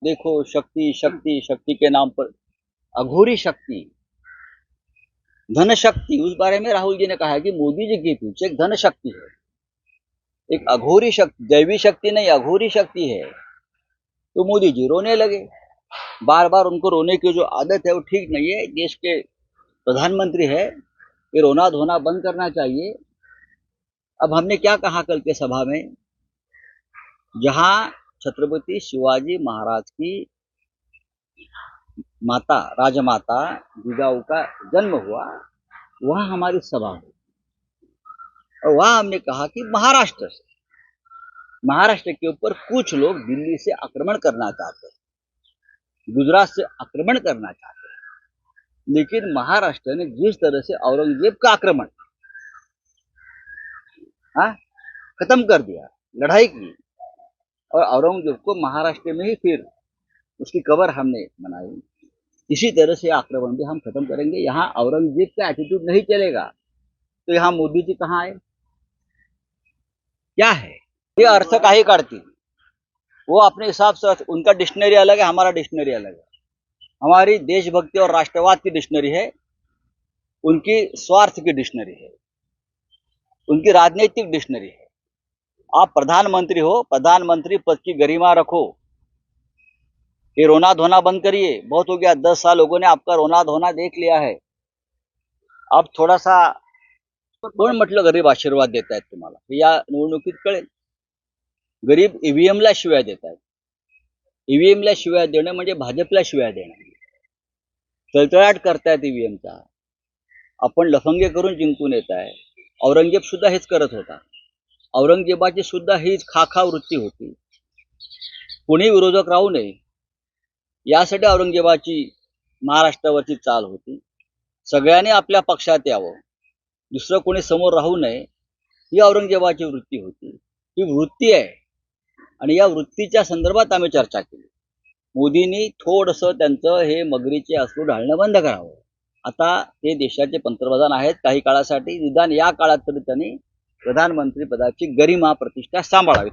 देखो शक्ति शक्ति शक्ति के नाम पर अघोरी शक्ति, धन शक्ति। उस बारे में राहुल जी ने कहा है कि मोदी जी के पीछे एक धन शक्ति है, एक अघोरी शक्ति, दैवी शक्ति नहीं अघोरी शक्ति है। तो मोदी जी रोने लगे। बार बार उनको रोने की जो आदत है वो ठीक नहीं है। देश के प्रधानमंत्री है, ये रोना धोना बंद करना चाहिए। अब हमने क्या कहा कल के सभा में, जहां छत्रपति शिवाजी महाराज की माता राजमाता जिजाऊ का जन्म हुआ, वहां हमारी सभा हुई और वहां हमने कहा कि महाराष्ट्र के ऊपर कुछ लोग दिल्ली से आक्रमण करना चाहते हैं, गुजरात से आक्रमण करना चाहते हैं, लेकिन महाराष्ट्र ने जिस तरह से औरंगजेब का आक्रमण खत्म कर दिया, लड़ाई की, और औरंगजेब को महाराष्ट्र में ही फिर उसकी कबर हमने बनाई, इसी तरह से आक्रमण भी हम खत्म करेंगे। यहाँ औरंगजेब का एटीट्यूड नहीं चलेगा। तो यहाँ मोदी जी कहाँ आए, क्या है ये अर्थ काही काढती, वो अपने हिसाब से, उनका डिक्शनरी अलग है, हमारा डिक्शनरी अलग है। हमारी देशभक्ति और राष्ट्रवाद की डिक्शनरी है, उनकी स्वार्थ की डिक्शनरी है, उनकी राजनीतिक डिक्शनरी है। आप प्रधानमंत्री हो, प्रधानमंत्री पद की गरिमा रखो, ये रोना धोना बंद करिए। बहुत हो गया, 10 साल लोगों ने आपका रोना धोना देख लिया है। अब थोड़ा सा, कोण म्हटलं गरीब आशीर्वाद देत आहेत तुम्हाला, या निवडणुकीत कळेल। गरीब ईव्हीएमला शिव्या देत आहेत। ईव्हीएमला शिव्या देणं म्हणजे भाजपला शिव्या देणं, तळतळाट करतायत ईव्हीएमचा। आपण लफंगे करून जिंकून येत आहे। औरंगजेब सुद्धा हेच करत होता, औरंगजेबाची सुद्धा हीच खाखा वृत्ती होती। कोणी विरोधक राहू नये यासाठी औरंगजेबाची महाराष्ट्रावरची चाल होती। सगळ्यांनी आपल्या पक्षात यावं, दुसरं कोणी समोर राहू नये, ही औरंगजेबाची वृत्ती होती। ही वृत्ती आहे आणि या वृत्तीच्या संदर्भात आम्ही चर्चा केली। मोदींनी थोडंसं त्यांचं हे मगरीचे अश्रू ढाळणं बंद करावं। आता ते देशाचे पंतप्रधान आहेत काही काळासाठी, निदान या काळात तरी त्यांनी प्रधानमंत्री पदाची गरिमा प्रतिष्ठा सांभाळावी।